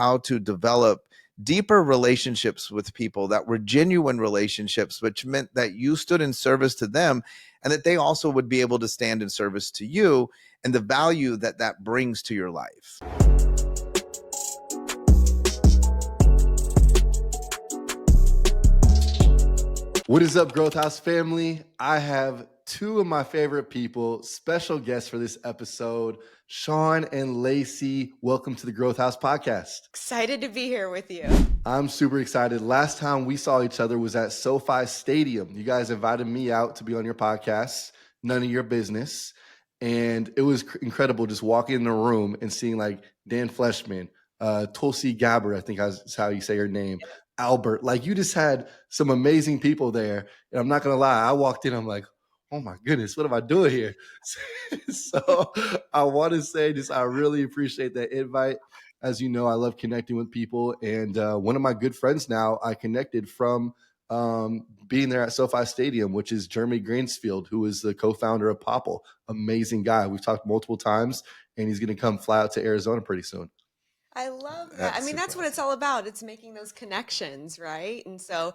how to develop deeper relationships with people that were genuine relationships, which meant that you stood in service to them and that they also would be able to stand in service to you, and the value that that brings to your life. What is up, Growth House family? I have two of my favorite people, special guests for this episode, Shawn and Lacey. Welcome to the Growth House podcast. Excited to be here with you. I'm super excited. Last time we saw each other was at SoFi Stadium. You guys invited me out to be on your podcast, None of Your Business. And it was incredible just walking in the room and seeing like Dan Fleshman, Tulsi Gabbard, I think is how you say her name, Albert. Like, you just had some amazing people there. And I'm not going to lie, I walked in, I'm like, oh my goodness, what am I doing here? So I want to say just, I really appreciate that invite. As you know, I love connecting with people. And one of my good friends now I connected from being there at SoFi Stadium, which is Jeremy Grainsfield, who is the co-founder of Popple. Amazing guy. We've talked multiple times, and he's going to come fly out to Arizona pretty soon. I love that. That's what it's all about. It's making those connections, right? And so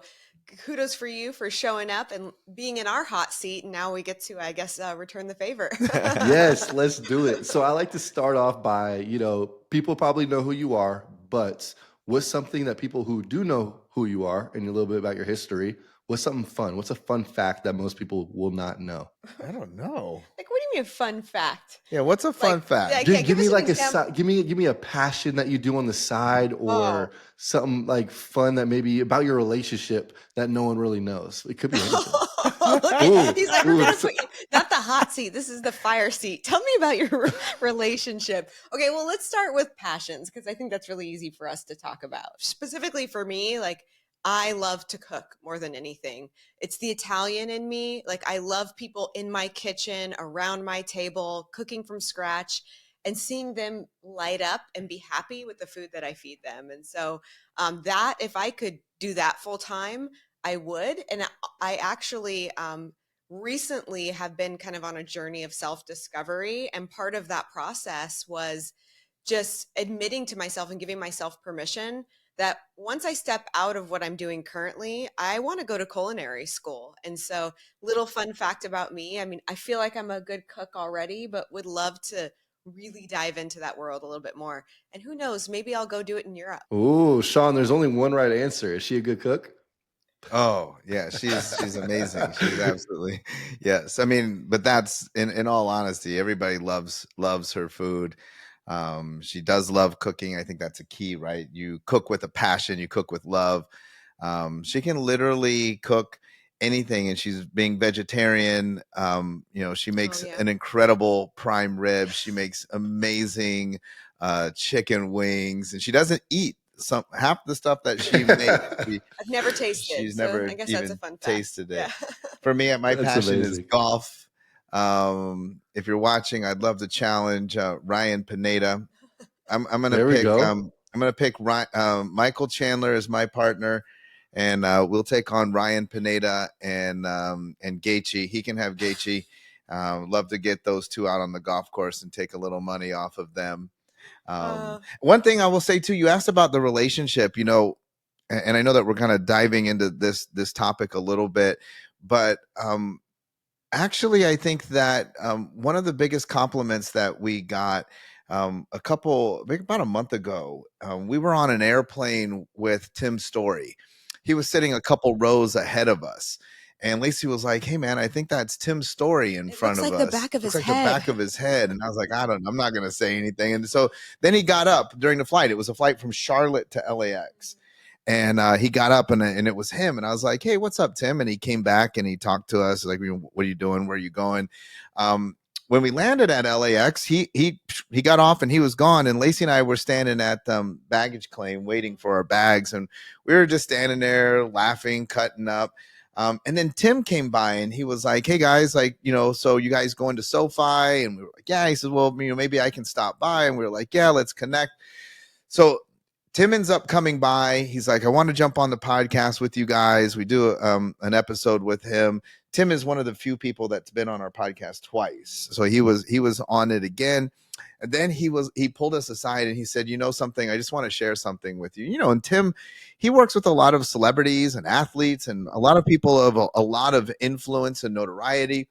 kudos for you for showing up and being in our hot seat. And now we get to, I guess, return the favor. Yes, let's do it. So I like to start off by, people probably know who you are, but what's something that people who do know who you are and a little bit about your history, what's something fun? What's a fun fact that most people will not know? I don't know. Like, what do you mean a fun fact? Yeah, what's a fun fact? Give me like give me a passion that you do on the side, or something like fun that maybe about your relationship that no one really knows. It could be anything. He's like, we're gonna put you, not the hot seat. This is the fire seat. Tell me about your relationship. Okay, well, let's start with passions, because I think that's really easy for us to talk about. Specifically for me, like, I love to cook more than anything. It's the Italian in me. Like, I love people in my kitchen, around my table, cooking from scratch, and seeing them light up and be happy with the food that I feed them. And so that, if I could do that full time, I would. And I actually recently have been kind of on a journey of self-discovery. And part of that process was just admitting to myself and giving myself permission that once I step out of what I'm doing currently, I want to go to culinary school. And so, little fun fact about me, I feel like I'm a good cook already, but would love to really dive into that world a little bit more. And who knows, maybe I'll go do it in Europe. Ooh, Shawn, there's only one right answer. Is she a good cook? Oh yeah, she's amazing. She's absolutely, yes. But that's in all honesty, everybody loves her food. She does love cooking. I think that's a key, right? You cook with a passion, you cook with love. She can literally cook anything, and she's being vegetarian. She makes an incredible prime rib. She makes amazing chicken wings, and she doesn't eat half the stuff that she makes. I've never tasted. She's never I guess even that's a fun fact. tasted it. Yeah. For me, my passion amazing. is golf. If you're watching, I'd love to challenge Ryan Pineda. I'm gonna pick Michael Chandler as my partner, and we'll take on Ryan Pineda and Gaethje. He can have Gaethje. Love to get those two out on the golf course and take a little money off of them. One thing I will say too, you asked about the relationship, and I know that we're kind of diving into this topic a little bit, but actually, I think that one of the biggest compliments that we got about a month ago, we were on an airplane with Tim Story. He was sitting a couple rows ahead of us. And Lacey was like, "Hey man, I think that's Tim's Story in front of us. It looks like the back of his head." The back of his head." And I was like, I'm not going to say anything. And so then he got up during the flight. It was a flight from Charlotte to LAX. And he got up and it was him. And I was like, "Hey, what's up, Tim?" And he came back and he talked to us like, "What are you doing? Where are you going?" When we landed at LAX, he got off and he was gone. And Lacey and I were standing at baggage claim waiting for our bags. And we were just standing there laughing, cutting up. And then Tim came by and he was like, "Hey guys, so you guys going to SoFi?" And we were like, "Yeah." He said, "Well, maybe I can stop by." And we were like, "Yeah, let's connect." So Tim ends up coming by. He's like, "I want to jump on the podcast with you guys." We do an episode with him. Tim is one of the few people that's been on our podcast twice. So he was on it again. And then he pulled us aside and he said, you know something, I just want to share something with you. And Tim, he works with a lot of celebrities and athletes and a lot of people of a lot of influence and notoriety.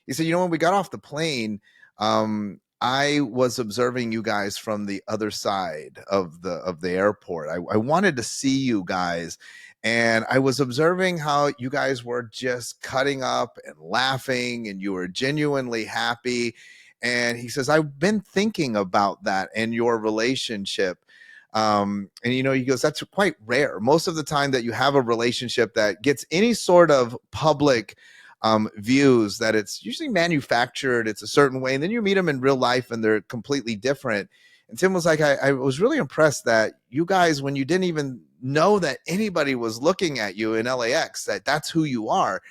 He said, when we got off the plane, I was observing you guys from the other side of the airport. I wanted to see you guys. And I was observing how you guys were just cutting up and laughing and you were genuinely happy. And he says, I've been thinking about that in your relationship. And he goes, that's quite rare. Most of the time that you have a relationship that gets any sort of public views, that it's usually manufactured, it's a certain way, and then you meet them in real life and they're completely different. And Tim was like, I was really impressed that you guys, when you didn't even know that anybody was looking at you in LAX, that's who you are.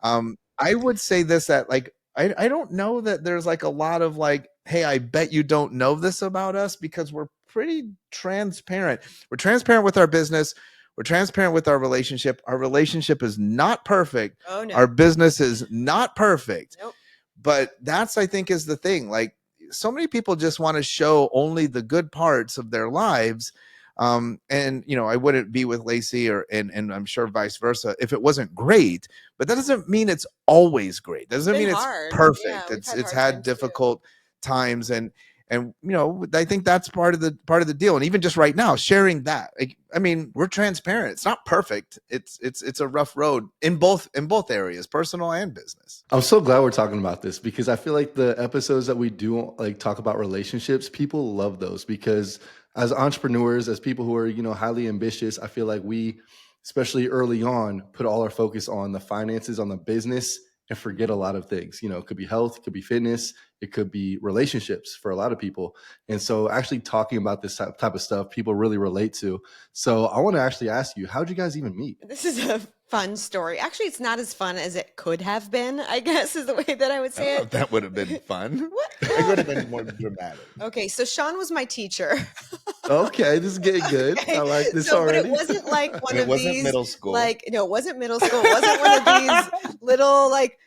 I would say this, that like, I don't know that there's like a lot of like, hey, I bet you don't know this about us, because we're pretty transparent. We're transparent with our business. We're transparent with our relationship. Our relationship is not perfect. Oh, no. Our business is not perfect. Nope. But that's, I think, is the thing. Like, so many people just want to show only the good parts of their lives. And I wouldn't be with Lacey and I'm sure vice versa if it wasn't great, but that doesn't mean it's always great. That doesn't mean it's perfect. Yeah, it's had difficult times, and I think that's part of the deal. And even just right now, sharing that, like, I mean, we're transparent. It's not perfect. It's a rough road in both areas, personal and business. I'm so glad we're talking about this, because I feel like the episodes that we do like talk about relationships, people love those, because as entrepreneurs, as people who are, highly ambitious, I feel like we, especially early on, put all our focus on the finances, on the business, and forget a lot of things. It could be health, it could be fitness, it could be relationships for a lot of people. And so actually talking about this type of stuff, people really relate to. So I want to actually ask you, how'd you guys even meet? This is a fun story. Actually, it's not as fun as it could have been, I guess, is the way that I would say it. That would have been fun. It would have been more dramatic. Okay, so Shawn was my teacher. Okay, this is getting good. Okay. I like this already. But it wasn't like one of these middle school. Like, no, it wasn't middle school. It wasn't one of these little like,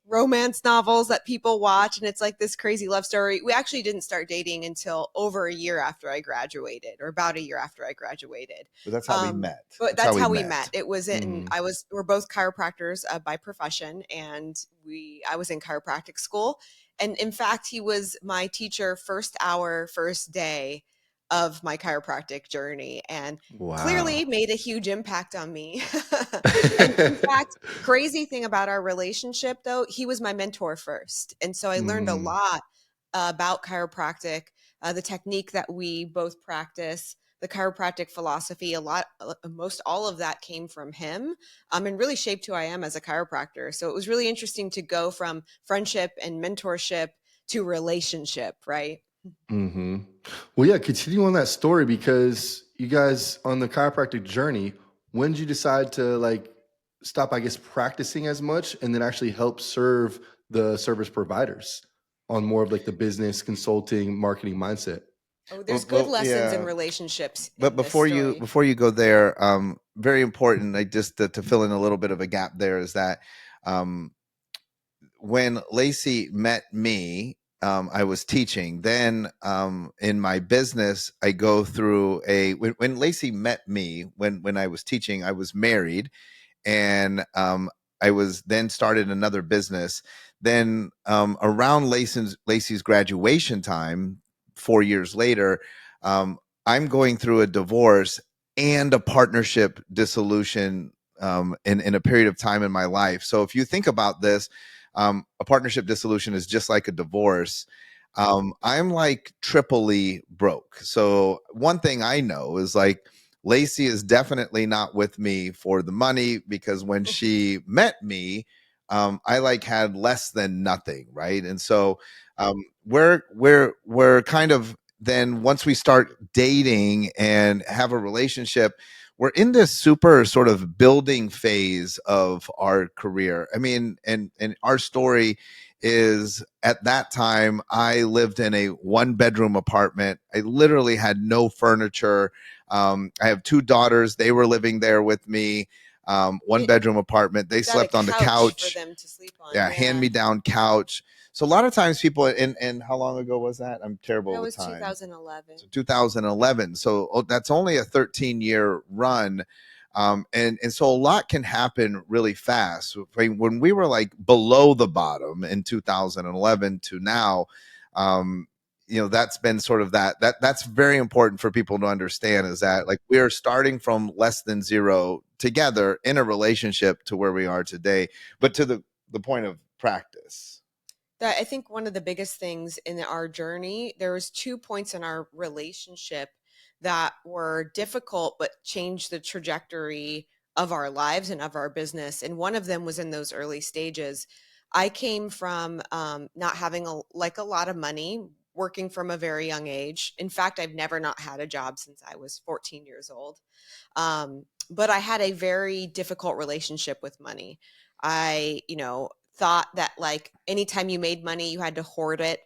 romance novels that people watch and it's like this crazy love story. We actually didn't start dating until over a year after I graduated, or about a year after I graduated. But that's how we met. But that's how we met. It was we're both chiropractors by profession, and I was in chiropractic school. And in fact, he was my teacher first hour, first day of my chiropractic journey, and clearly made a huge impact on me. And in fact, crazy thing about our relationship though, he was my mentor first. And so I learned a lot about chiropractic, the technique that we both practice, the chiropractic philosophy, most all of that came from him, and really shaped who I am as a chiropractor. So it was really interesting to go from friendship and mentorship to relationship, right? Mm-hmm. Well, yeah, continue on that story, because you guys on the chiropractic journey, when did you decide to stop, I guess, practicing as much and then actually help serve the service providers on more of the business consulting marketing mindset? Oh, there's good lessons in relationships. But before you go there, very important, just to fill in a little bit of a gap there, is that when Lacey met me, I was teaching. Then in my business, I go through when Lacey met me, when I was teaching, I was married, and I was then started another business. Then around Lacey's graduation time, 4 years later, I'm going through a divorce and a partnership dissolution in a period of time in my life. So if you think about this, a partnership dissolution is just like a divorce. I'm like triply broke. So one thing I know is Lacey is definitely not with me for the money, because when she met me, I had less than nothing, right? And so we're kind of, then once we start dating and have a relationship, we're in this super sort of building phase of our career. I mean, and our story is, at that time, I lived in a 1-bedroom apartment. I literally had no furniture. I have 2 daughters. They were living there with me. 1-bedroom apartment. They slept on the couch. For them to sleep on. Yeah, hand-me-down couch. So a lot of times people, and how long ago was that? I'm terrible That with was time. 2011. So 2011. So that's only a 13-year run. And so a lot can happen really fast. When we were like below the bottom in 2011 to now, that's been sort of that's very important for people to understand, is that like we're starting from less than zero together in a relationship to where we are today, but to the point of practice. That I think one of the biggest things in our journey, there was 2 points in our relationship that were difficult, but changed the trajectory of our lives and of our business. And one of them was in those early stages. I came from not having a lot of money, working from a very young age. In fact, I've never not had a job since I was 14 years old. But I had a very difficult relationship with money. I, thought that like anytime you made money, you had to hoard it,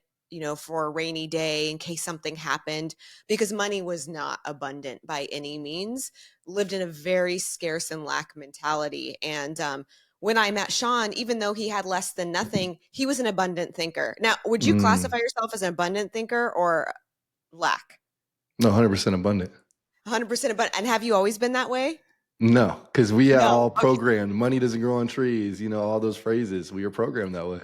for a rainy day in case something happened, because money was not abundant by any means. Lived in a very scarce and lack mentality. And when I met Shawn, even though he had less than nothing, he was an abundant thinker. Now, would you classify yourself as an abundant thinker or lack? No, 100% abundant. 100% abundant. And have you always been that way? No, because we are all Okay. programmed. Money doesn't grow on trees, all those phrases. We are programmed that way.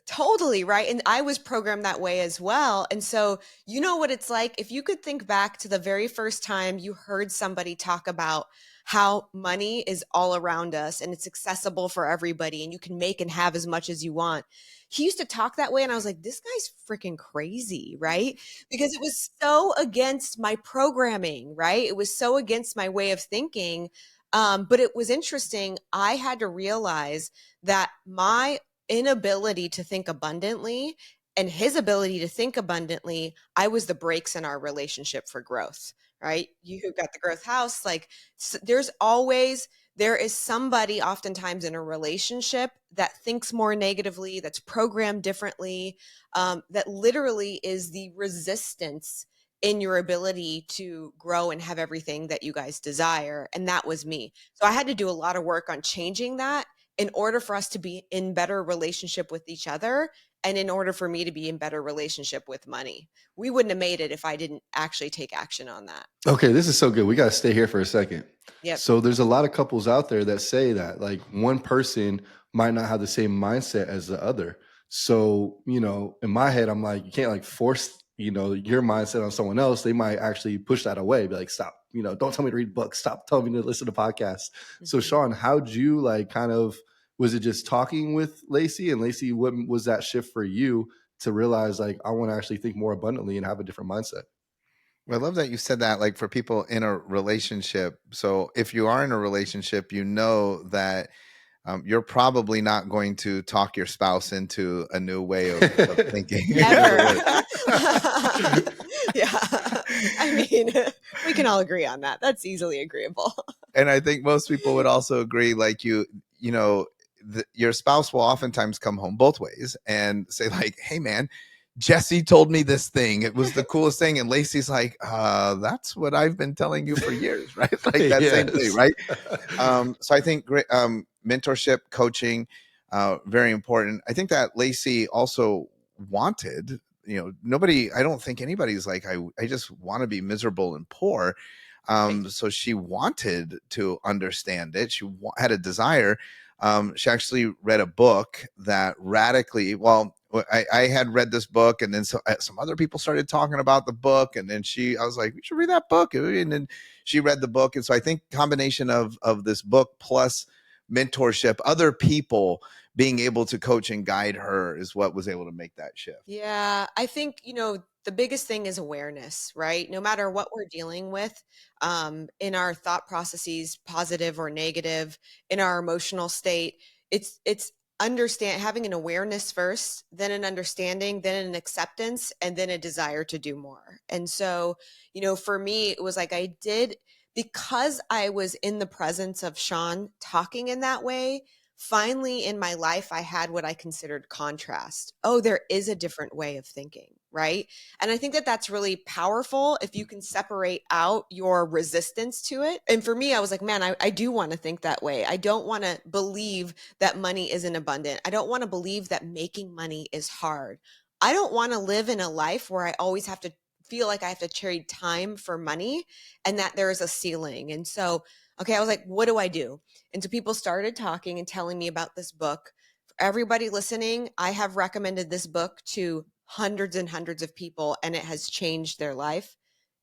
Totally, right? And I was programmed that way as well. And so, you know what it's like? If you could think back to the very first time you heard somebody talk about how money is all around us and it's accessible for everybody and you can make and have as much as you want. He used to talk that way. And I was like, this guy's freaking crazy, right? Because it was so against my programming, right? It was so against my way of thinking. But it was interesting. I had to realize that my inability to think abundantly and his ability to think abundantly, I was the brakes in our relationship for growth, right? You who got the growth house, like there is somebody oftentimes in a relationship that thinks more negatively, that's programmed differently, that literally is the resistance in your ability to grow and have everything that you guys desire. And that was me. So I had to do a lot of work on changing that in order for us to be in better relationship with each other, and in order for me to be in better relationship with money. We wouldn't have made it if I didn't actually take action on that. Okay, this is so good. We got to stay here for a second. Yep. So there's a lot of couples out there that say that like one person might not have the same mindset as the other. So, in my head, I'm like, you can't like force, your mindset on someone else. They might actually push that away. Be like, stop, don't tell me to read books. Stop telling me to listen to podcasts. Mm-hmm. So Shawn, how'd you like was it just talking with Lacey? And Lacey, what was that shift for you to realize like, I want to actually think more abundantly and have a different mindset? Well, I love that you said that, like for people in a relationship. So if you are in a relationship, you know that you're probably not going to talk your spouse into a new way of thinking. Never. Yeah. I mean, we can all agree on that. That's easily agreeable. And I think most people would also agree, like your spouse will oftentimes come home both ways and say like, hey man, Jesse told me this thing. It was the coolest thing. And Lacey's like, that's what I've been telling you for years, right? Like that same thing, right? So I think mentorship, coaching, very important. I think that Lacey also wanted, I don't think anybody's like, I just want to be miserable and poor. So she wanted to understand it. She had a desire. She actually read a book that radically, I had read this book, and then some other people started talking about the book, and then I was like, we should read that book. And then she read the book. And so I think combination of this book plus mentorship, other people being able to coach and guide her is what was able to make that shift. Yeah, I think, the biggest thing is awareness, right? No matter what we're dealing with, in our thought processes, positive or negative, in our emotional state, it's having an awareness first, then an understanding, then an acceptance, and then a desire to do more. And so, for me, it was like because I was in the presence of Shawn talking in that way. Finally, in my life, I had what I considered contrast. Oh, there is a different way of thinking, right? And I think that that's really powerful if you can separate out your resistance to it. And for me, I was like, man, I do want to think that way. I don't want to believe that money isn't abundant. I don't want to believe that making money is hard. I don't want to live in a life where I always have to feel like I have to trade time for money and that there is a ceiling. And so, okay, I was like, what do I do? And so people started talking and telling me about this book. For everybody listening, I have recommended this book to hundreds and hundreds of people, and it has changed their life.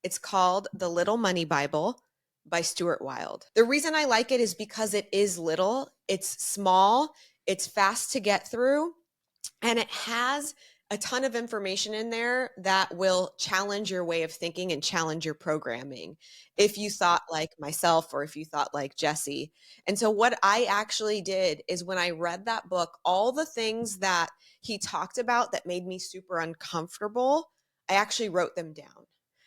It's called The Little Money Bible by Stuart Wilde. The reason I like it is because it is little, it's small, it's fast to get through, and it has a ton of information in there that will challenge your way of thinking and challenge your programming if you thought like myself or if you thought like Jesse. And so what I actually did is when I read that book, all the things that he talked about that made me super uncomfortable, I actually wrote them down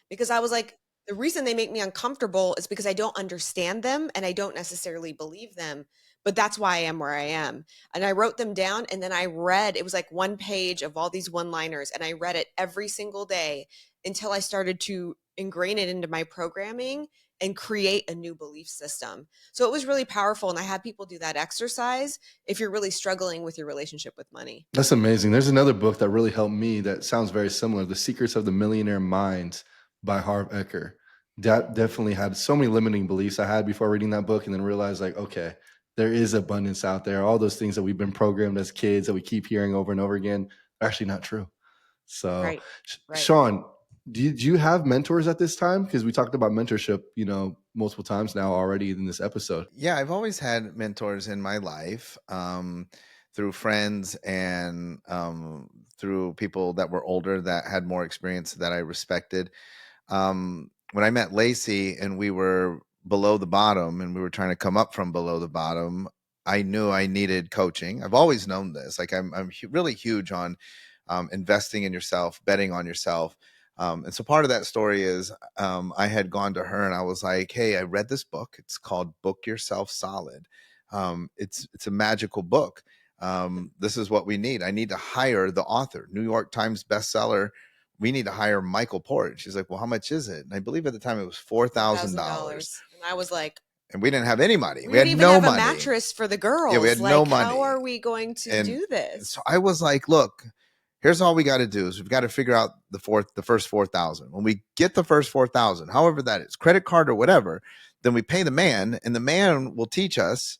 because I was like, the reason they make me uncomfortable is because I don't understand them and I don't necessarily believe them, but that's why I am where I am. And I wrote them down and then I read, it was like one page of all these one-liners, and I read it every single day until I started to ingrain it into my programming and create a new belief system. So it was really powerful. And I had people do that exercise if you're really struggling with your relationship with money. That's amazing. There's another book that really helped me that sounds very similar, The Secrets of the Millionaire Mind by Harv Eker. That definitely had so many limiting beliefs I had before reading that book, and then realized like, okay, there is abundance out there. All those things that we've been programmed as kids that we keep hearing over and over again are actually not true. So, right. Shawn, do you have mentors at this time? Because we talked about mentorship, multiple times now already in this episode. Yeah, I've always had mentors in my life, through friends and through people that were older that had more experience that I respected. When I met Lacey and we were below the bottom and we were trying to come up from below the bottom, I knew I needed coaching. I've always known this. Like I'm really huge on investing in yourself, betting on yourself. And so part of that story is I had gone to her and I was like, hey, I read this book. It's called Book Yourself Solid. It's a magical book. This is what we need. I need to hire the author, New York Times bestseller. We need to hire Michael Port. She's like, well, how much is it? And I believe at the time it was $4,000. And I was like, and we didn't have any money. We didn't even have a mattress for the girls. Yeah, we had no money. How are we going to do this? So I was like, look, here's all we got to do is we've got to figure out the first 4,000. When we get the first 4,000, however that is, credit card or whatever, then we pay the man, and the man will teach us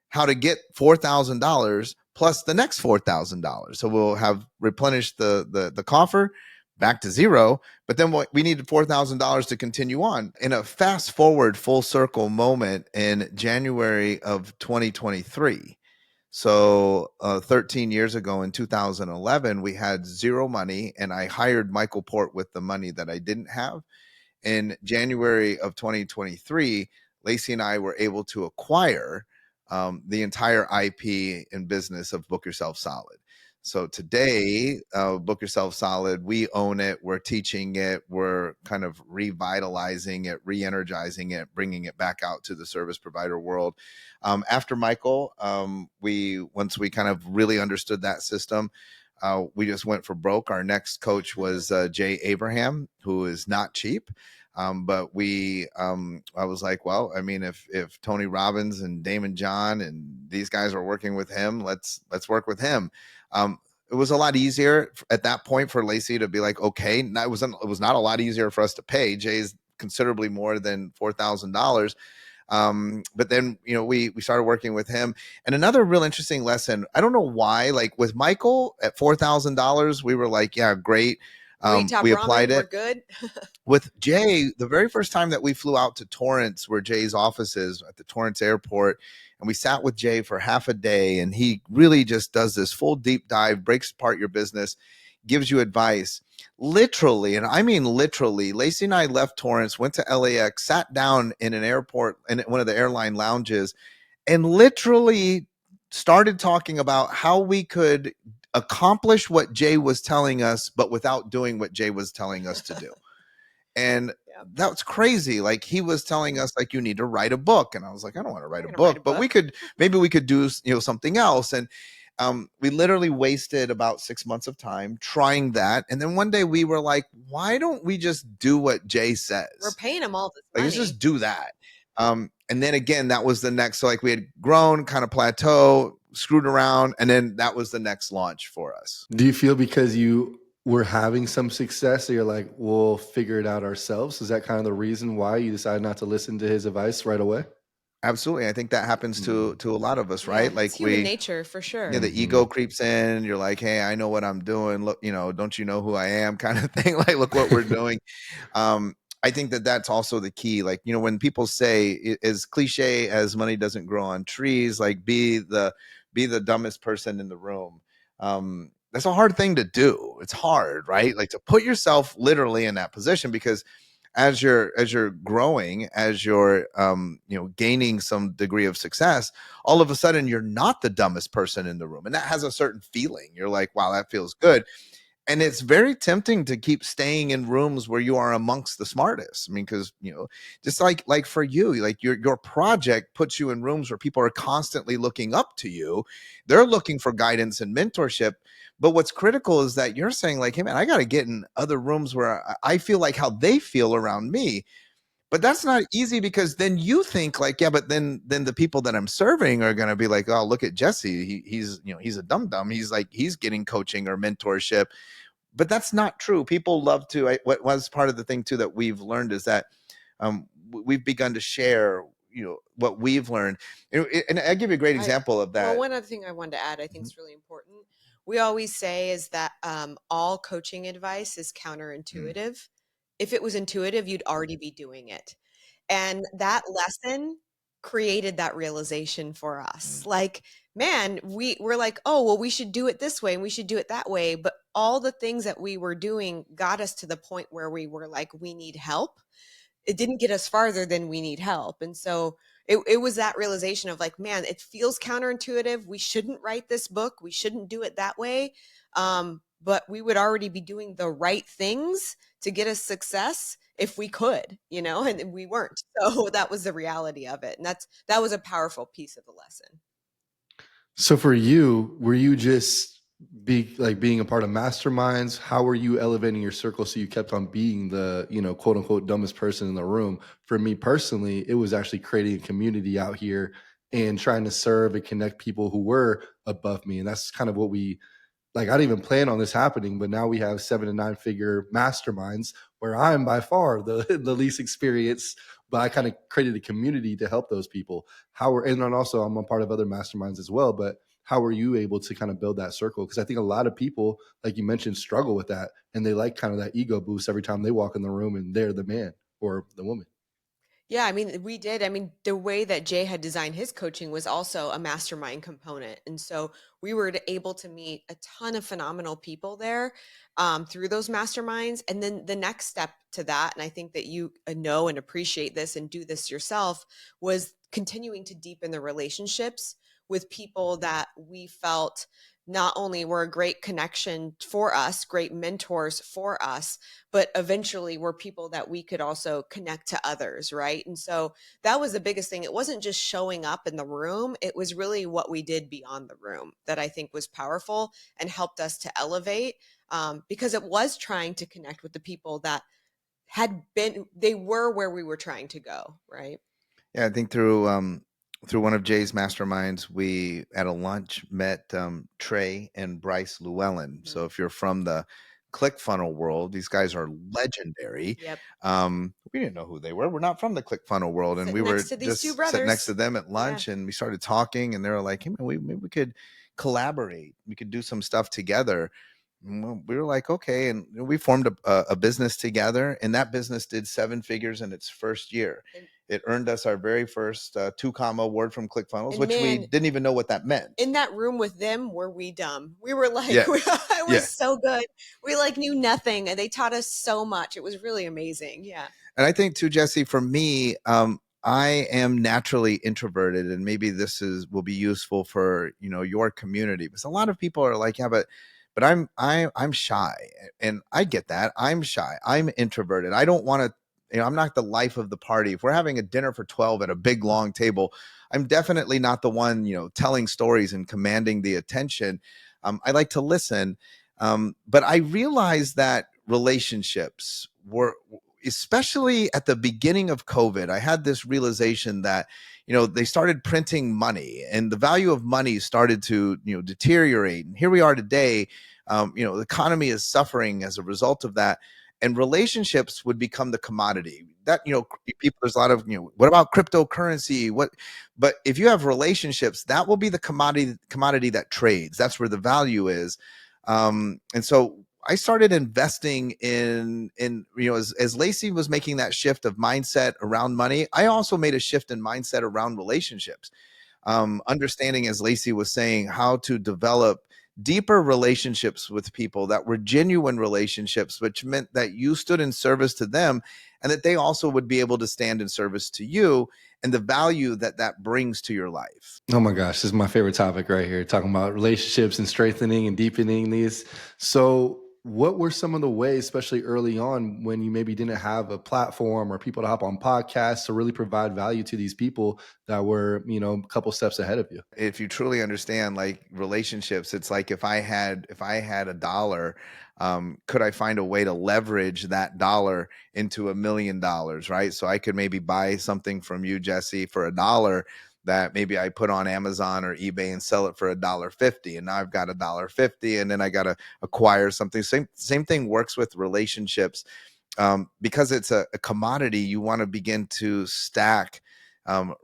how to get $4,000 plus the next $4,000. So we'll have replenished the coffer back to zero, but then we needed $4,000 to continue on. In a fast forward full circle moment in January of 2023. So 13 years ago in 2011, we had zero money, and I hired Michael Port with the money that I didn't have. In January of 2023, Lacey and I were able to acquire the entire IP and business of Book Yourself Solid. So today, Book Yourself Solid, we own it. We're teaching it. We're kind of revitalizing it, re-energizing it, bringing it back out to the service provider world. After Michael, once we kind of really understood that system, we just went for broke. Our next coach was Jay Abraham, who is not cheap. But I was like, well, I mean, if Tony Robbins and Damon John and these guys are working with him, let's work with him. It was a lot easier at that point for Lacey to be like, okay. It was not a lot easier for us to pay. Jay's considerably more than $4,000. But then, we started working with him. And another real interesting lesson, I don't know why, like with Michael at $4,000, we were like, yeah, great. We applied it. We're good. With Jay, the very first time that we flew out to Torrance, where Jay's office is at the Torrance airport, and we sat with Jay for half a day, and he really just does this full deep dive, breaks apart your business, gives you advice. Literally, and I mean literally, Lacey and I left Torrance, went to LAX, sat down in an airport, in one of the airline lounges, and literally started talking about how we could accomplish what Jay was telling us, but without doing what Jay was telling us to do. And that's crazy. Like he was telling us, like, you need to write a book. And I was like, I don't want to write a book, but maybe we could do, something else. And We literally wasted about 6 months of time trying that. And then one day we were like, why don't we just do what Jay says? We're paying him all this money. Let's just do that. And then again, that was the next. So like we had grown, kind of plateau, screwed around, and then that was the next launch for us. Do you feel because you were having some success, so you're like, we'll figure it out ourselves? Is that kind of the reason why you decided not to listen to his advice right away? Absolutely. I think that happens to a lot of us, right? Like human nature for sure. Yeah, the ego creeps in. You're like, hey, I know what I'm doing. Look, don't you know who I am, kind of thing. Like, look what we're doing. I think that that's also the key. Like, when people say, as cliche as money doesn't grow on trees, like be the dumbest person in the room. That's a hard thing to do. It's hard, right? Like to put yourself literally in that position, because as you're growing, as you're gaining some degree of success, all of a sudden you're not the dumbest person in the room, and that has a certain feeling. You're like, wow, that feels good. And it's very tempting to keep staying in rooms where you are amongst the smartest. I mean, because just like for you, like your project puts you in rooms where people are constantly looking up to you. They're looking for guidance and mentorship. But what's critical is that you're saying like, hey man, I got to get in other rooms where I feel like how they feel around me. But that's not easy, because then you think like, yeah, but then the people that I'm serving are going to be like, oh, look at Jesse. He's a dum-dum. He's getting coaching or mentorship. But that's not true. People love to. What was part of the thing too that we've learned is that we've begun to share what we've learned. And I'll give you a great example of that. Well, one other thing I wanted to add, I think is really important. We always say is that all coaching advice is counterintuitive. If it was intuitive, you'd already be doing it. And that lesson created that realization for us. Like, man, we're like, oh, well, we should do it this way and we should do it that way. But all the things that we were doing got us to the point where we were like, we need help. It didn't get us farther than we need help. And so it was that realization of like, man, it feels counterintuitive. We shouldn't write this book. We shouldn't do it that way. But we would already be doing the right things to get us success if we could, and we weren't. So that was the reality of it. And that was a powerful piece of the lesson. So for you, were you just being a part of masterminds? How were you elevating your circle so you kept on being the, quote unquote, dumbest person in the room? For me personally, it was actually creating a community out here and trying to serve and connect people who were above me. And that's kind of what I didn't even plan on this happening, but now we have 7 to 9 figure masterminds where I'm by far the least experienced, but I kind of created a community to help those people. And then also I'm a part of other masterminds as well, but how were you able to kind of build that circle? Because I think a lot of people, like you mentioned, struggle with that, and they like kind of that ego boost every time they walk in the room and they're the man or the woman. Yeah, I mean, we did. I mean, the way that Jay had designed his coaching was also a mastermind component. And so we were able to meet a ton of phenomenal people there through those masterminds. And then the next step to that, and I think that you know and appreciate this and do this yourself, was continuing to deepen the relationships with people that we felt not only were a great connection for us, great mentors for us, but eventually were people that we could also connect to others, right? And so that was the biggest thing. It wasn't just showing up in the room. It was really what we did beyond the room that I think was powerful and helped us to elevate, because it was trying to connect with the people that they were where we were trying to go, right? Yeah, I think through one of Jay's masterminds, we at a lunch met Trey and Bryce Llewellyn. Mm-hmm. So if you're from the ClickFunnels world, these guys are legendary. Yep. We didn't know who they were. We're not from the ClickFunnels world, and we were just sitting next to them at lunch, and we started talking, and they were like, "Hey, man, maybe we could collaborate. We could do some stuff together." And we were like, "Okay," and we formed a business together, and that business did 7 figures in its first year. It earned us our very first 2-comma award from ClickFunnels, which we didn't even know what that meant. In that room with them, were we dumb? We were like, it was so good. We knew nothing, and they taught us so much. It was really amazing. Yeah. And I think too, Jesse, for me, I am naturally introverted, and maybe this will be useful for your community, because a lot of people are like, yeah, but I'm shy, and I get that. I'm shy. I'm introverted. I don't want to I'm not the life of the party. If we're having a dinner for 12 at a big long table, I'm definitely not the one, telling stories and commanding the attention. I like to listen. But I realized that relationships were, especially at the beginning of COVID, I had this realization that, they started printing money and the value of money started to, deteriorate. And here we are today. The economy is suffering as a result of that. And relationships would become the commodity that, people, there's a lot of, what about cryptocurrency? But if you have relationships, that will be the commodity that trades. That's where the value is. And so I started investing in as Lacey was making that shift of mindset around money, I also made a shift in mindset around relationships. Understanding, as Lacey was saying, how to develop deeper relationships with people that were genuine relationships, which meant that you stood in service to them and that they also would be able to stand in service to you, and the value that that brings to your life. Oh my gosh, this is my favorite topic right here, talking about relationships and strengthening and deepening these. So what were some of the ways, especially early on, when you maybe didn't have a platform or people to hop on podcasts to really provide value to these people that were, a couple steps ahead of you? If you truly understand like relationships, it's like if I had $1, could I find a way to leverage that dollar into $1 million, right? So I could maybe buy something from you, Jesse, for $1 that maybe I put on Amazon or eBay and sell it for $1.50, and now I've got $1.50, and then I got to acquire something. Same thing works with relationships. Because it's a commodity, you want to begin to stack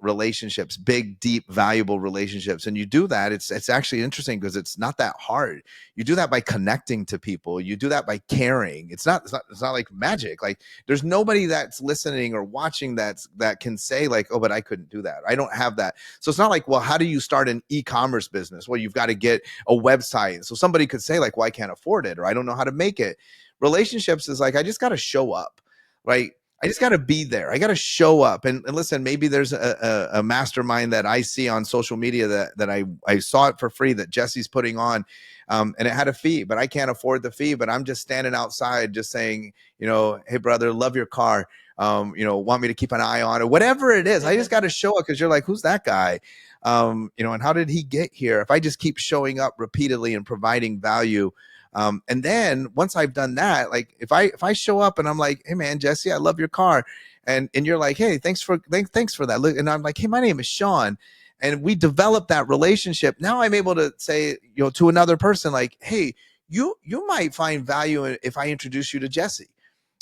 relationships, big, deep, valuable relationships. And you do that. It's actually interesting because it's not that hard. You do that by connecting to people. You do that by caring. It's not like magic. Like there's nobody that's listening or watching that can say like, oh, but I couldn't do that. I don't have that. So it's not like, well, how do you start an e-commerce business? Well, you've got to get a website. So somebody could say like, well, I can't afford it, or I don't know how to make it. Relationships is like, I just got to show up, right? I just got to be there. I got to show up. And listen, maybe there's a mastermind that I see on social media that I saw it for free that Jesse's putting on, and it had a fee, but I can't afford the fee. But I'm just standing outside just saying, hey, brother, love your car. Want me to keep an eye on it, whatever it is. I just got to show up because you're like, who's that guy? And how did he get here? If I just keep showing up repeatedly and providing value, and then once I've done that, like if I show up and I'm like, hey man, Jesse, I love your car. And you're like, hey, thanks for that. Look, and I'm like, hey, my name is Shawn. And we develop that relationship. Now I'm able to say, to another person, like, hey, you might find value if I introduce you to Jesse.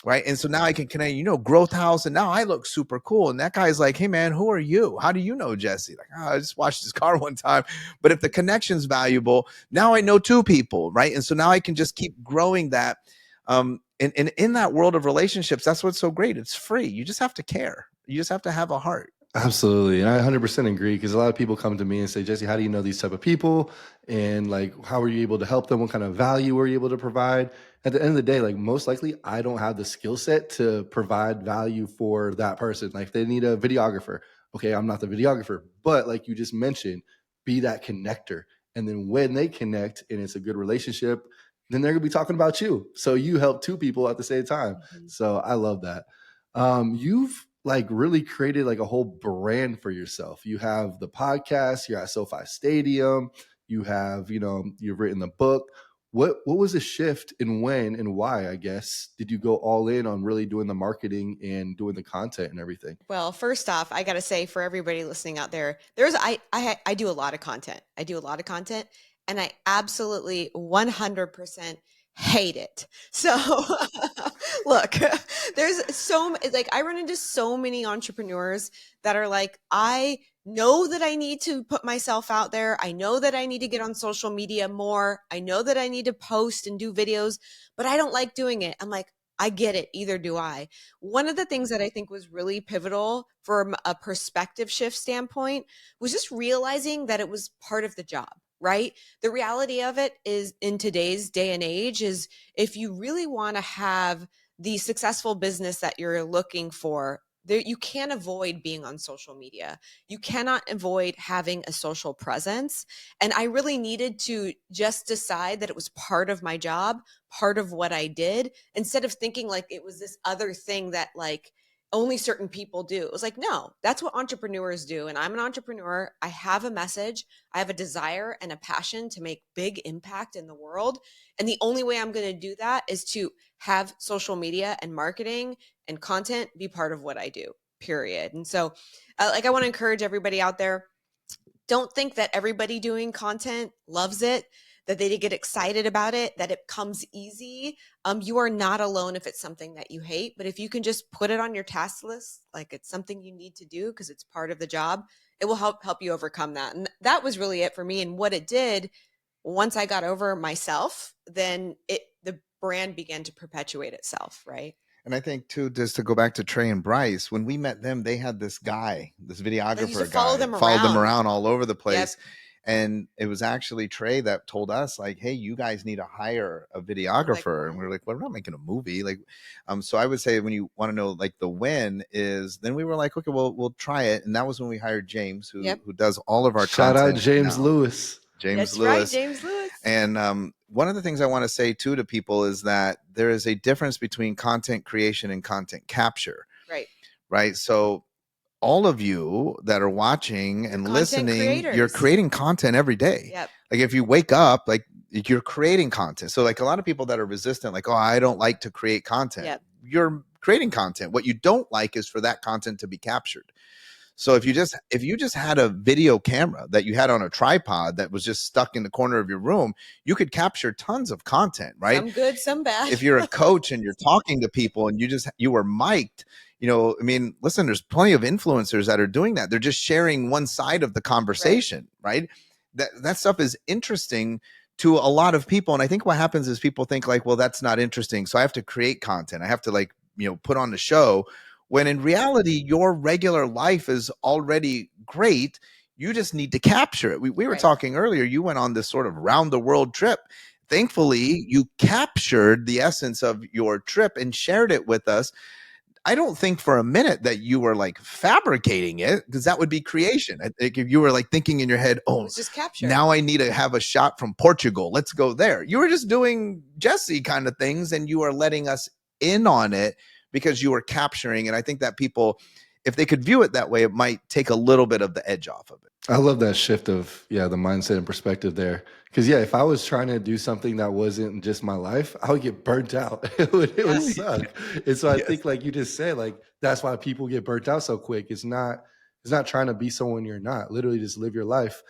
Right. And so now I can connect, Growth House. And now I look super cool. And that guy's like, hey, man, who are you? How do you know Jesse? Like, I just watched his car one time. But if the connection's valuable, now I know two people. Right. And so now I can just keep growing that. And in that world of relationships, that's what's so great. It's free. You just have to care. You just have to have a heart. Absolutely. And I 100% agree, because a lot of people come to me and say, Jesse, how do you know these type of people? And like, how are you able to help them? What kind of value are you able to provide? At the end of the day, like most likely I don't have the skill set to provide value for that person. Like if they need a videographer, okay, I'm not the videographer, but like you just mentioned, be that connector. And then when they connect and it's a good relationship, then they're gonna be talking about you. So you help two people at the same time. Mm-hmm. So I love that. You've like really created like a whole brand for yourself. You have the podcast, you're at SoFi Stadium, you have, you've written the book. What was the shift, and when and why, I guess, did you go all in on really doing the marketing and doing the content and everything? Well, first off, I got to say, for everybody listening out there, I do a lot of content. I do a lot of content, and I absolutely 100% hate it. So look, I run into so many entrepreneurs that are like, I know that I need to put myself out there. I know that I need to get on social media more. I know that I need to post and do videos, but I don't like doing it. I'm like, I get it. Either do I. One of the things that I think was really pivotal from a perspective shift standpoint was just realizing that it was part of the job, right? The reality of it is, in today's day and age, is if you really want to have the successful business that you're looking for, you can't avoid being on social media. You cannot avoid having a social presence. And I really needed to just decide that it was part of my job, part of what I did, instead of thinking like it was this other thing that like only certain people do. It was like, no, that's what entrepreneurs do. And I'm an entrepreneur. I have a message. I have a desire and a passion to make big impact in the world. And the only way I'm going to do that is to have social media and marketing and content be part of what I do, period. And so I want to encourage everybody out there, don't think that everybody doing content loves it, that they get excited about it, that it comes easy. You are not alone if it's something that you hate, but if you can just put it on your task list, like it's something you need to do because it's part of the job, it will help you overcome that. And that was really it for me. And what it did, once I got over myself, then the brand began to perpetuate itself, right? And I think too, just to go back to Trey and Bryce, when we met them, they had this guy, this videographer guy, followed them around all over the place. Yep. And it was actually Trey that told us, like, hey, you guys need to hire a videographer. And we were like, well, we're not making a movie. Like, so I would say when you want to know like the win is, then we were like, okay, well, we'll try it. And that was when we hired James, who does all of our content. Shout out James now. Lewis. That's Lewis. Right, James Lewis. And one of the things I want to say too to people is that there is a difference between content creation and content capture. Right. So all of you that are watching and listening, creators. You're creating content every day. Yep. Like if you wake up, like you're creating content. So like a lot of people that are resistant, like, oh, I don't like to create content. Yep. You're creating content. What you don't like is for that content to be captured. So if you just had a video camera that you had on a tripod that was just stuck in the corner of your room, you could capture tons of content, right? Some good, some bad. If you're a coach and you're talking to people and you were mic'd, you know, I mean, listen, there's plenty of influencers that are doing that. They're just sharing one side of the conversation, right? That stuff is interesting to a lot of people. And I think what happens is people think like, well, that's not interesting, so I have to create content. I have to like, you know, put on the show. When in reality, your regular life is already great. You just need to capture it. We were talking earlier, you went on this sort of round the world trip. Thankfully, you captured the essence of your trip and shared it with us. I don't think for a minute that you were like fabricating it, because that would be creation. I think if you were like thinking in your head, oh, just capture. Now I need to have a shot from Portugal. Let's go there. You were just doing Jesse kind of things, and you are letting us in on it because you were capturing. And I think that people, if they could view it that way, it might take a little bit of the edge off of it. I love that shift of, the mindset and perspective there. Because, if I was trying to do something that wasn't just my life, I would get burnt out. it would suck. And so I think, like you just said, like, that's why people get burnt out so quick. It's not trying to be someone you're not. Literally just live your life.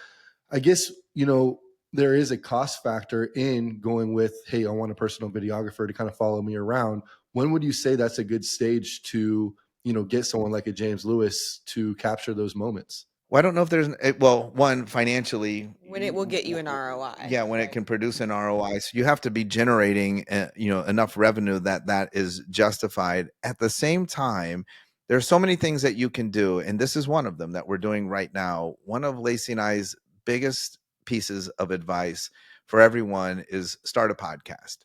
I guess, there is a cost factor in going with, hey, I want a personal videographer to kind of follow me around. When would you say that's a good stage to, get someone like a James Lewis to capture those moments? Well, I don't know if there's, one, financially. When it will get you an ROI. Yeah, when it can produce an ROI. So you have to be generating, enough revenue that is justified. At the same time, there's so many things that you can do. And this is one of them that we're doing right now. One of Lacey and I's biggest pieces of advice for everyone is start a podcast.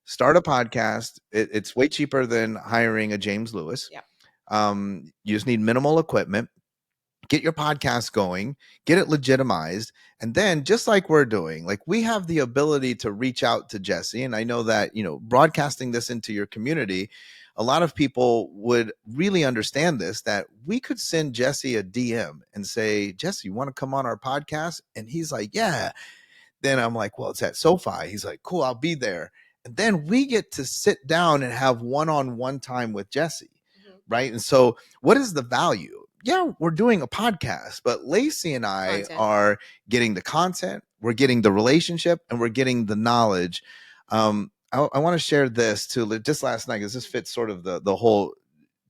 Start a podcast. It's way cheaper than hiring a James Lewis. Yeah. You just need minimal equipment. Get your podcast going, get it legitimized. And then just like we're doing, like we have the ability to reach out to Jesse. And I know that, broadcasting this into your community, a lot of people would really understand this, that we could send Jesse a DM and say, Jesse, you want to come on our podcast? And he's like, yeah. Then I'm like, well, it's at SoFi. He's like, cool, I'll be there. And then we get to sit down and have one-on-one time with Jesse. Right. And so what is the value? Yeah, we're doing a podcast, but Lacey and I are getting the content, we're getting the relationship, and we're getting the knowledge. I want to share this too, just last night, because this fits sort of the whole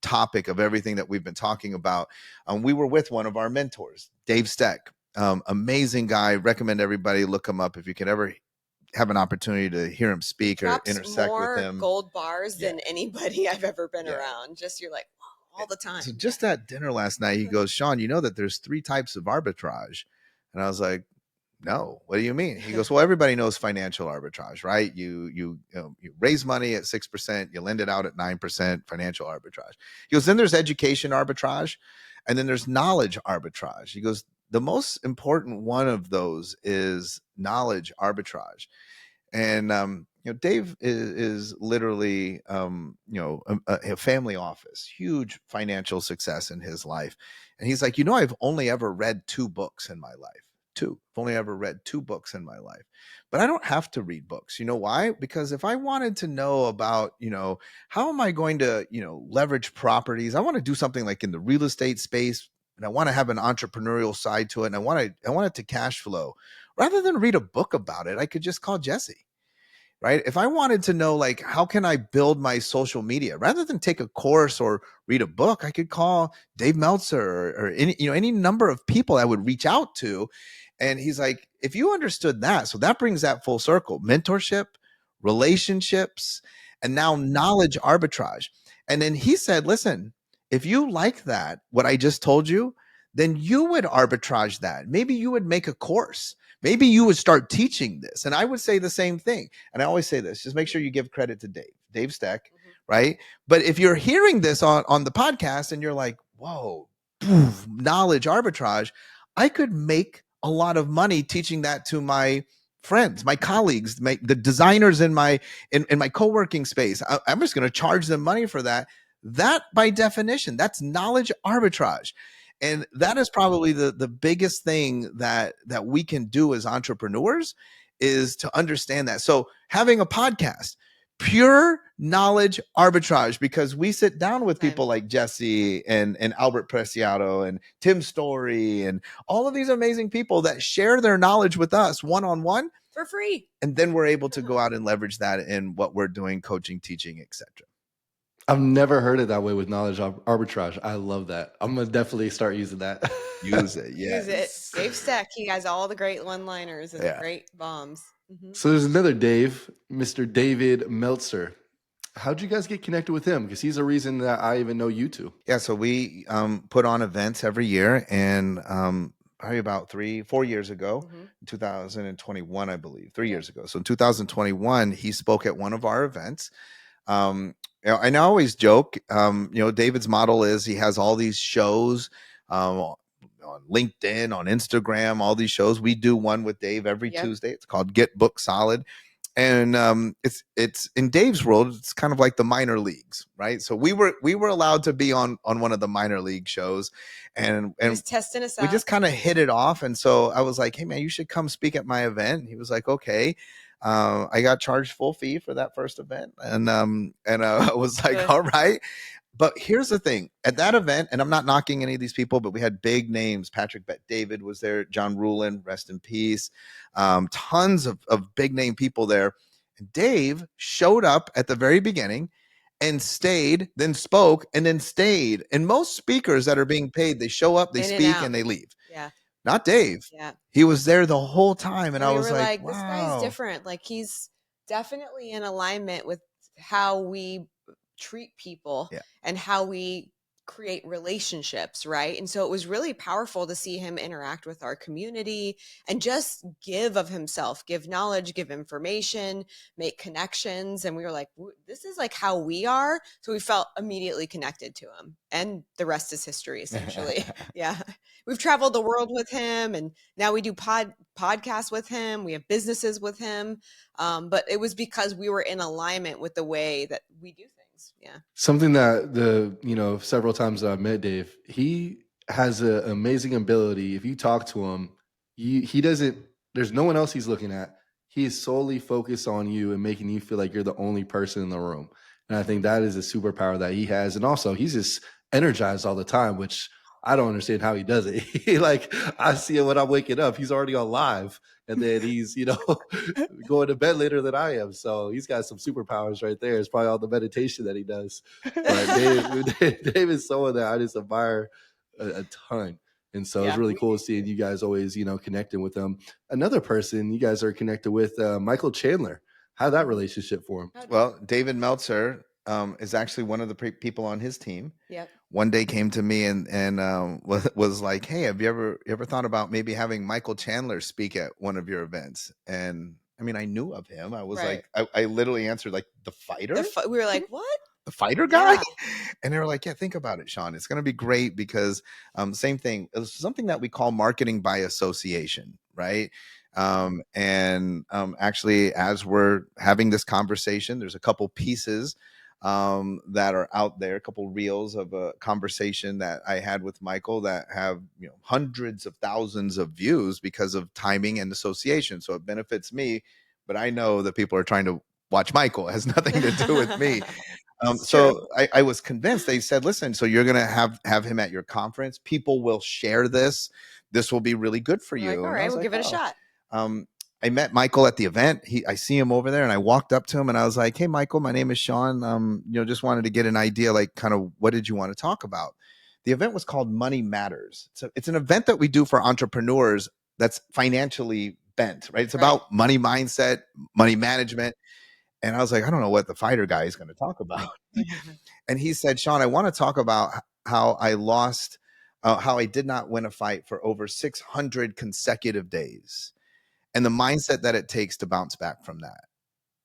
topic of everything that we've been talking about. We were with one of our mentors, Dave Steck, amazing guy. Recommend everybody look him up if you could ever have an opportunity to hear him speak or intersect with him. Gold bars than anybody I've ever been around. Just you're like, all the time. So just at dinner last night, he goes, Shawn, you know that there's 3 types of arbitrage. And I was like, no, what do you mean? He goes, well, everybody knows financial arbitrage, right? You raise money at 6%, you lend it out at 9%, financial arbitrage. He goes, then there's education arbitrage, and then there's knowledge arbitrage. He goes, the most important one of those is knowledge arbitrage. And Dave is literally a family office, huge financial success in his life. And he's like, I've only ever read 2 books in my life. I've only ever read 2 books in my life. But I don't have to read books. You know why? Because if I wanted to know about, how am I going to, leverage properties? I want to do something like in the real estate space, and I want to have an entrepreneurial side to it, and I want it to cash flow. Rather than read a book about it, I could just call Jesse. Right? If I wanted to know, like, how can I build my social media, rather than take a course or read a book, I could call Dave Meltzer or any number of people I would reach out to. And he's like, if you understood that, so that brings that full circle: mentorship, relationships, and now knowledge arbitrage. And then he said, listen, if you like that, what I just told you, then you would arbitrage that. Maybe you would make a course. Maybe you would start teaching this. And I would say the same thing. And I always say this, just make sure you give credit to Dave Steck, right? But if you're hearing this on the podcast and you're like, whoa, knowledge arbitrage, I could make a lot of money teaching that to my friends, my colleagues, the designers in my co-working space. I'm just going to charge them money for that. That, by definition, that's knowledge arbitrage. And that is probably the biggest thing that we can do as entrepreneurs, is to understand that. So having a podcast, pure knowledge arbitrage, because we sit down with people like Jesse and Albert Preciado and Tim Story and all of these amazing people that share their knowledge with us one-on-one for free. And then we're able to go out and leverage that in what we're doing, coaching, teaching, etc. I've never heard it that way with knowledge arbitrage. I love that. I'm going to definitely start using that. Use it. Yes. Use it. Dave Steck, he has all the great one-liners and great bombs. Mm-hmm. So there's another Dave, Mr. David Meltzer. How'd you guys get connected with him? Because he's a reason that I even know you two. Yeah, so we put on events every year, and probably about 4 years ago, 2021, I believe, 3 years ago. So in 2021, he spoke at one of our events. And I always joke, David's model is he has all these shows on LinkedIn, on Instagram, all these shows. We do one with Dave every Tuesday. It's called Get Book Solid. And it's in Dave's world, it's kind of like the minor leagues, right? So we were allowed to be on one of the minor league shows, and he was testing us out. We just kind of hit it off. And so I was like, hey man, you should come speak at my event. And he was like, okay. I got charged full fee for that first event, and I was like, all right. But here's the thing: at that event, and I'm not knocking any of these people, but we had big names. Patrick Bet-David was there, John Rulin, rest in peace. Tons of big name people there. And Dave showed up at the very beginning and stayed, then spoke, and then stayed. And most speakers that are being paid, they show up, they speak, and they leave. Yeah. Not Dave. Yeah. He was there the whole time. And I was like, wow. This guy's different. Like, he's definitely in alignment with how we treat people and how we create relationships, right? And so it was really powerful to see him interact with our community and just give of himself, give knowledge, give information, make connections. And we were like, this is like how we are. So we felt immediately connected to him, and the rest is history, essentially. Yeah. We've traveled the world with him, and now we do podcasts with him. We have businesses with him. But it was because we were in alignment with the way that we do things. Yeah. Something that several times that I've met Dave, he has an amazing ability. If you talk to him, he doesn't, there's no one else he's looking at. He is solely focused on you and making you feel like you're the only person in the room. And I think that is a superpower that he has. And also he's just energized all the time, which I don't understand how he does it. Like, I see him when I'm waking up, he's already on live, and then he's, going to bed later than I am. So he's got some superpowers right there. It's probably all the meditation that he does. But Dave is someone that I just admire a ton. And so it's really cool seeing you guys always, connecting with him. Another person you guys are connected with, Michael Chandler. How'd that relationship form? Well, David Meltzer is actually one of the people on his team. Yep. One day came to me and was like, hey, have you ever thought about maybe having Michael Chandler speak at one of your events? And I mean, I knew of him. I was like, I literally answered like, the fighter? We were like, what? The fighter guy? Yeah. And they were like, yeah, think about it, Shawn. It's going to be great because same thing. It was something that we call marketing by association, right? Actually, as we're having this conversation, there's a couple pieces that are out there, a couple reels of a conversation that I had with Michael that have hundreds of thousands of views because of timing and association. So it benefits me, but I know that people are trying to watch Michael. It has nothing to do with me. So I was convinced. They said, listen, so you're going to have him at your conference. People will share this. This will be really good for you. Like, all right, we'll give it a shot. I met Michael at the event. I see him over there, and I walked up to him and I was like, hey, Michael, my name is Shawn. Just wanted to get an idea, like kind of what did you want to talk about? The event was called Money Matters. So it's an event that we do for entrepreneurs that's financially bent, right? It's about money mindset, money management. And I was like, I don't know what the fighter guy is going to talk about. And he said, Shawn, I want to talk about how I lost, how I did not win a fight for over 600 consecutive days and the mindset that it takes to bounce back from that.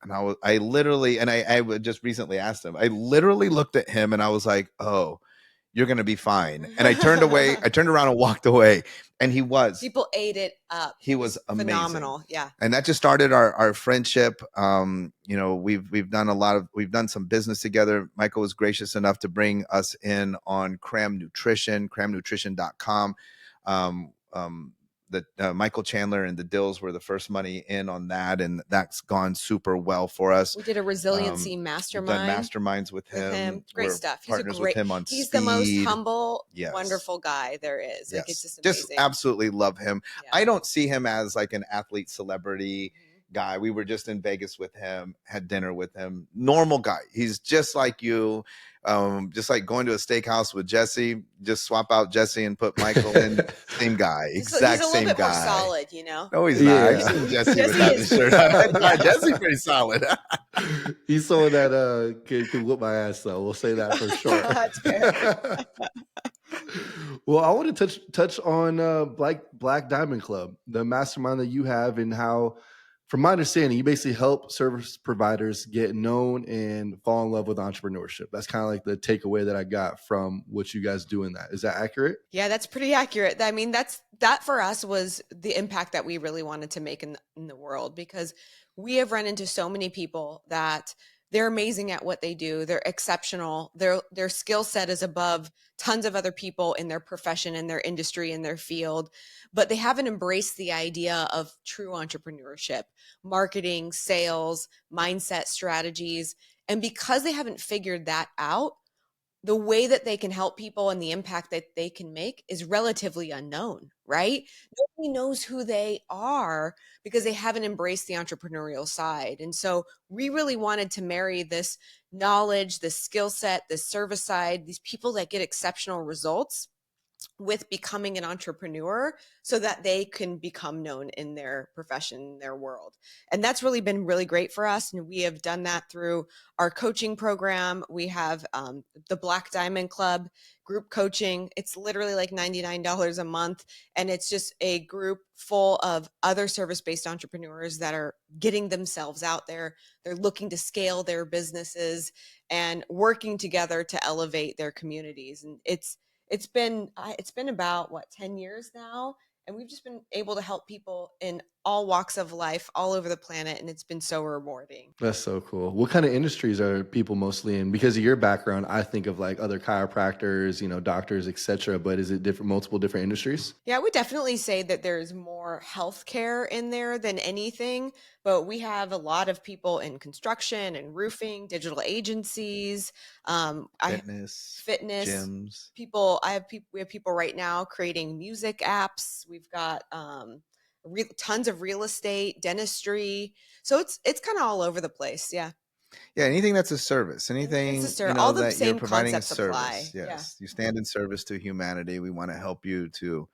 And I literally, and I just recently asked him, I literally looked at him and I was like, oh, you're going to be fine. And I turned away, I turned around and walked away. And he was. People ate it up. He was amazing. Phenomenal. Yeah. And that just started our friendship. We've done some business together. Michael was gracious enough to bring us in on Cram Nutrition, cramnutrition.com. Michael Chandler and the Dills were the first money in on that, and that's gone super well for us. We did a resiliency mastermind. We've done masterminds with him. Great stuff. He's partners with him on He's Speed. the most humble, wonderful guy there is. Yes. Like, it's just amazing. Just absolutely love him. Yeah. I don't see him as like an athlete celebrity guy. We were just in Vegas with him, had dinner with him. Normal guy. He's just like you. Just like going to a steakhouse with Jesse, just swap out Jesse and put Michael in. Same guy, exact same guy. He's a little bit more solid, you know. No, he's not. I've seen Jesse without his shirt on. Jesse's pretty solid. He's someone that can whip my ass, though. We'll say that for sure. That's fair. Well, I want to touch on Black Diamond Club, the mastermind that you have, and how, from my understanding, you basically help service providers get known and fall in love with entrepreneurship. That's kind of like the takeaway that I got from what you guys do in that. Is that accurate? Yeah, that's pretty accurate. I mean, that for us was the impact that we really wanted to make in the world, because we have run into so many people that they're amazing at what they do. They're exceptional. Their skill set is above tons of other people in their profession, in their industry, in their field, but they haven't embraced the idea of true entrepreneurship, marketing, sales, mindset strategies. And because they haven't figured that out, the way that they can help people and the impact that they can make is relatively unknown, right? Nobody knows who they are because they haven't embraced the entrepreneurial side. And so we really wanted to marry this knowledge, this skill set, this service side, these people that get exceptional results with becoming an entrepreneur so that they can become known in their profession, their world. And that's really been really great for us. And we have done that through our coaching program. We have the Black Diamond Club group coaching. It's literally like $99 a month. And it's just a group full of other service-based entrepreneurs that are getting themselves out there. They're looking to scale their businesses and working together to elevate their communities. And it's been about 10 years now, and we've just been able to help people in all walks of life all over the planet, and it's been so rewarding. That's so cool. What kind of industries are people mostly in? Because of your background, I think of like other chiropractors, doctors, etc. But is it multiple different industries? Yeah, I would definitely say that there's more healthcare in there than anything, but we have a lot of people in construction and roofing, digital agencies, fitness, gyms. We have people right now creating music apps. We've got tons of real estate, dentistry. So it's kind of all over the place. Yeah. Yeah. Anything that's a service, anything all the that same you're providing a concepts service. apply. Yes. Yeah. You stand in service to humanity. We want to help you to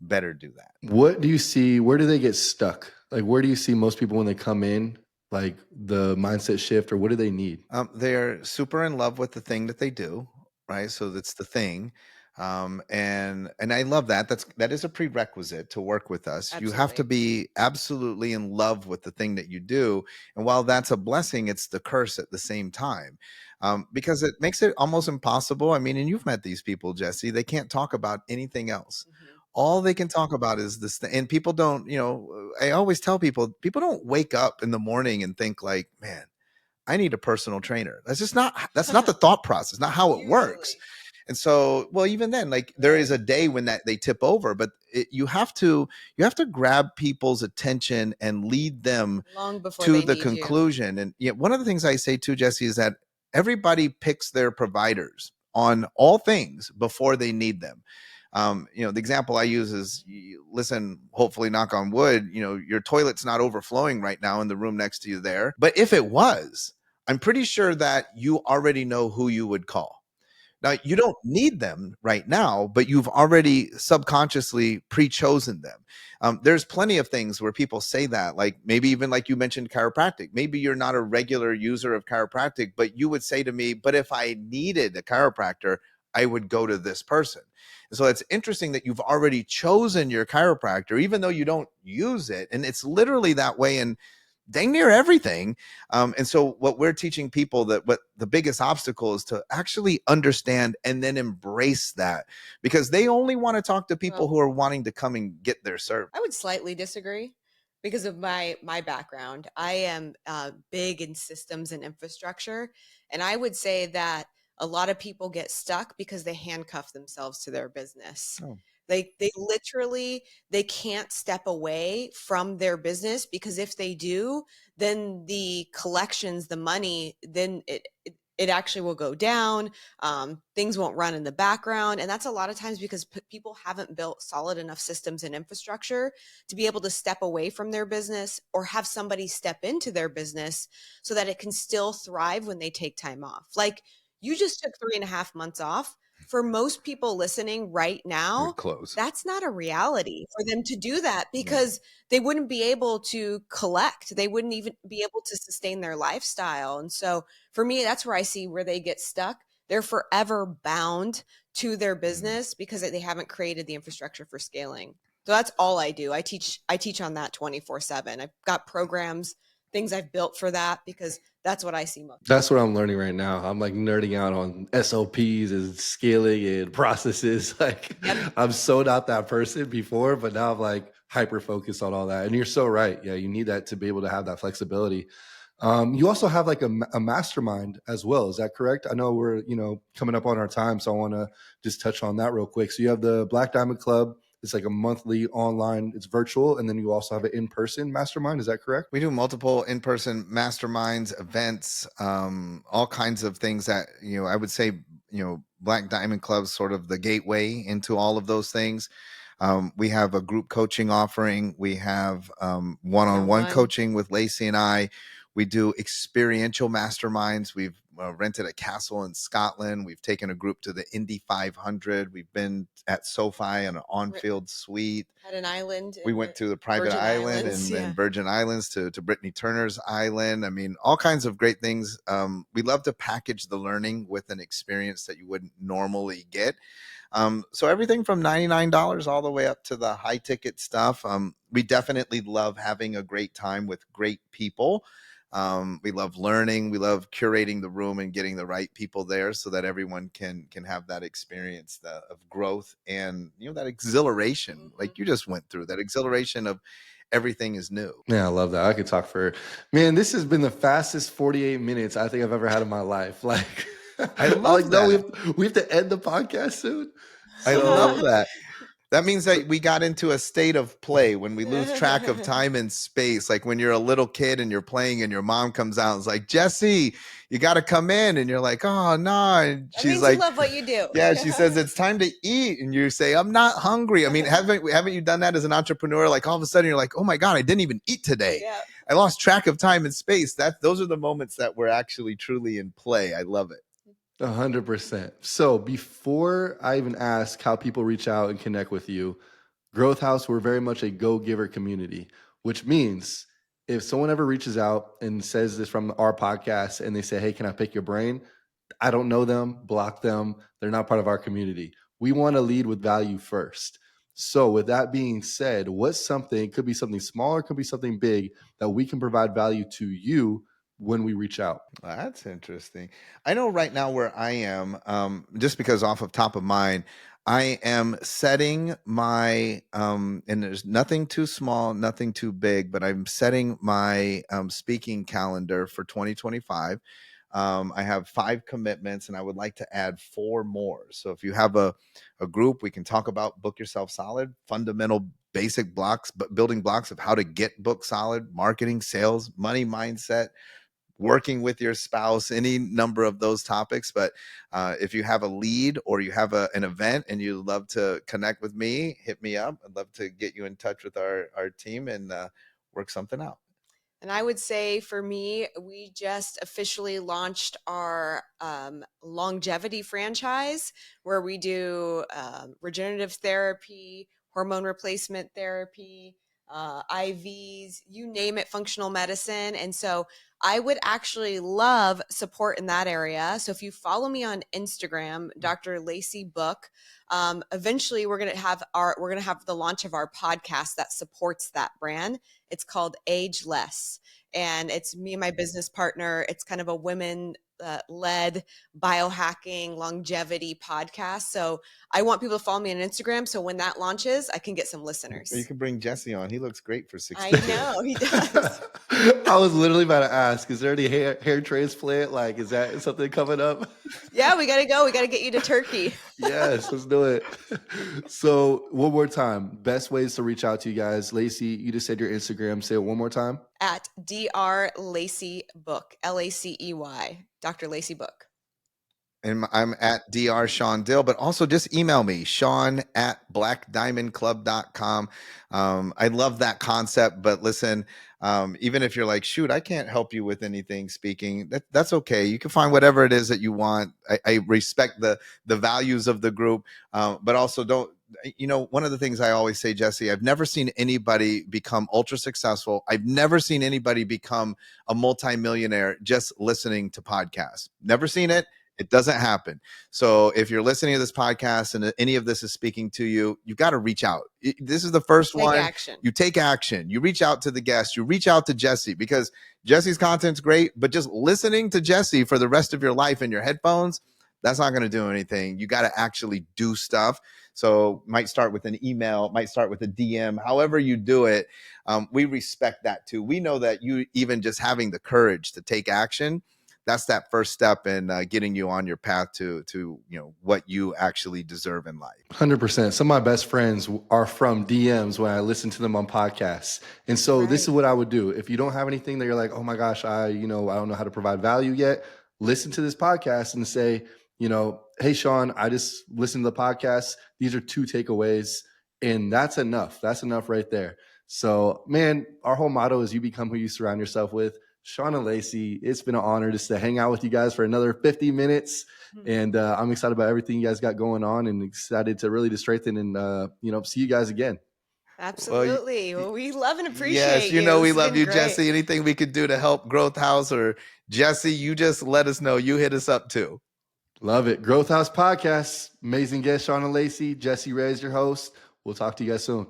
better do that. What do you see? Where do they get stuck? Like, where do you see most people when they come in, like the mindset shift, or what do they need? They're super in love with the thing that they do. Right. So that's the thing. And I love that. That is a prerequisite to work with us. Absolutely. You have to be absolutely in love with the thing that you do. And while that's a blessing, it's the curse at the same time, because it makes it almost impossible. I mean, and you've met these people, Jesse, they can't talk about anything else. Mm-hmm. all they can talk about is this thing. And people don't, I always tell people don't wake up in the morning and think like, man, I need a personal trainer. That's not the thought process, not how it works. And so, well, even then, like there is a day when that they tip over, but you have to grab people's attention and lead them long before to they the need conclusion. And one of the things I say too, Jesse, is that everybody picks their providers on all things before they need them. The example I use is, listen, hopefully knock on wood, your toilet's not overflowing right now in the room next to you there. But if it was, I'm pretty sure that you already know who you would call. Now, you don't need them right now, but you've already subconsciously pre-chosen them. There's plenty of things where people say that, like maybe even like you mentioned chiropractic. Maybe you're not a regular user of chiropractic, but you would say to me, but if I needed a chiropractor, I would go to this person. And so it's interesting that you've already chosen your chiropractor, even though you don't use it. And it's literally that way in dang near everything. And so what we're teaching people, that what the biggest obstacle is to actually understand and then embrace that, because they only want to talk to people who are wanting to come and get their service. I would slightly disagree because of my background. I am big in systems and infrastructure. And I would say that a lot of people get stuck because they handcuff themselves to their business. They literally, they can't step away from their business, because if they do, then the collections, the money, then it actually will go down. Things won't run in the background. And that's a lot of times because people haven't built solid enough systems and infrastructure to be able to step away from their business or have somebody step into their business so that it can still thrive when they take time off. Like you just took 3.5 months off. For most people listening right now, that's not a reality for them to do that, because they wouldn't be able to collect. They wouldn't even be able to sustain their lifestyle. And so for me, that's where I see where they get stuck. They're forever bound to their business because they haven't created the infrastructure for scaling. So that's all I do. I teach on that 24/7. I've got programs, things I've built for that, because that's what I see most. That's what I'm learning right now. I'm like nerding out on SOPs and scaling and processes. Like I'm so not that person before, but now I'm like hyper focused on all that. And you're so right. Yeah, you need that to be able to have that flexibility. You also have like a mastermind as well. Is that correct? I know we're, coming up on our time, so I want to just touch on that real quick. So you have the Black Diamond Club. It's like a monthly online, it's virtual. And then you also have an in-person mastermind. Is that correct? We do multiple in-person masterminds, events, all kinds of things that, I would say, Black Diamond Club's sort of the gateway into all of those things. We have a group coaching offering. We have one-on-one coaching with Lacey and I. We do experiential masterminds. We've rented a castle in Scotland. We've taken a group to the Indy 500. We've been at SoFi in an on-field suite. Had an island. We went to the private island and Virgin Islands to Brittany Turner's island. I mean, all kinds of great things. We love to package the learning with an experience that you wouldn't normally get. So everything from $99 all the way up to the high ticket stuff. We definitely love having a great time with great people. We love learning. We love curating the room and getting the right people there so that everyone can have that experience of growth and, that exhilaration, like you just went through, that exhilaration of everything is new. Yeah, I love that. I could talk man, this has been the fastest 48 minutes I think I've ever had in my life. Like, I love that. No, we have to end the podcast soon. I love that. That means that we got into a state of play when we lose track of time and space. Like when you're a little kid and you're playing and your mom comes out and is like, Jesse, you got to come in. And you're like, oh, no. And she's like, you love what you do. Yeah, she says, it's time to eat. And you say, I'm not hungry. I mean, haven't you done that as an entrepreneur? Like all of a sudden you're like, oh my God, I didn't even eat today. Yeah. I lost track of time and space. Those are the moments that we're actually truly in play. I love it. 100%. So before I even ask how people reach out and connect with you, Growth House, we're very much a go-giver community, which means if someone ever reaches out and says this from our podcast and they say, hey, can I pick your brain? I don't know them, block them. They're not part of our community. We want to lead with value first. So with that being said, what's something, could be something small or could be something big that we can provide value to you when we reach out? Well, that's interesting. I know right now where I am, just because off of top of mind, I am setting my, and there's nothing too small, nothing too big, but I'm setting my speaking calendar for 2025. I have 5 commitments and I would like to add 4 more. So if you have a group, we can talk about Book Yourself Solid, fundamental basic blocks, but building blocks of how to get book solid, marketing, sales, money mindset, working with your spouse, any number of those topics. But if you have a lead or you have an event and you'd love to connect with me, hit me up. I'd love to get you in touch with our team and work something out. And I would say for me, we just officially launched our longevity franchise where we do regenerative therapy, hormone replacement therapy, IVs, you name it, functional medicine. And so I would actually love support in that area. So if you follow me on Instagram, Dr. Lacey Book, eventually we're going to have the launch of our podcast that supports that brand. It's called Age Less. And it's me and my business partner. It's kind of a women led biohacking longevity podcast. So I want people to follow me on Instagram. So when that launches, I can get some listeners. You can bring Jesse on. He looks great for 60. I know he does. I was literally about to ask, is there any hair transplant? Like, is that something coming up? Yeah, we got to go. We got to get you to Turkey. Yes, let's do it. So one more time, best ways to reach out to you guys. Lacey, you just said your Instagram. Say it one more time. At Dr. Lacey Book, LACEY, Dr. Lacey Book. And I'm at Dr. Shawn Dill, but also just email me, Shawn@blackdiamondclub.com. I love that concept, but listen, even if you're like, shoot, I can't help you with anything speaking, that's okay. You can find whatever it is that you want. I respect the values of the group, but also don't, one of the things I always say, Jesse, I've never seen anybody become ultra successful. I've never seen anybody become a multimillionaire just listening to podcasts. Never seen it. It doesn't happen. So if you're listening to this podcast and any of this is speaking to you, you've got to reach out. This is the first one. Action. You take action. You reach out to the guest. You reach out to Jesse, because Jesse's content's great, but just listening to Jesse for the rest of your life in your headphones, that's not going to do anything. You got to actually do stuff. So might start with an email, might start with a DM, however you do it. We respect that too. We know that you even just having the courage to take action, that's that first step in getting you on your path to what you actually deserve in life. 100%. Some of my best friends are from DMs when I listen to them on podcasts. And so This is what I would do. If you don't have anything that you're like, oh my gosh, I don't know how to provide value yet, listen to this podcast and say, hey, Shawn, I just listened to the podcast. These are 2 takeaways. And that's enough. That's enough right there. So, man, our whole motto is you become who you surround yourself with. Shawn and Lacey, it's been an honor just to hang out with you guys for another 50 minutes. And I'm excited about everything you guys got going on and excited to really strengthen and, see you guys again. Absolutely. Well, we love and appreciate you. Yes, we love you, great. Jesse. Anything we could do to help Growth House or Jesse, you just let us know. You hit us up too. Love it. Growth House Podcast. Amazing guest, Shawn and Lacey. Jesse Ray is your host. We'll talk to you guys soon.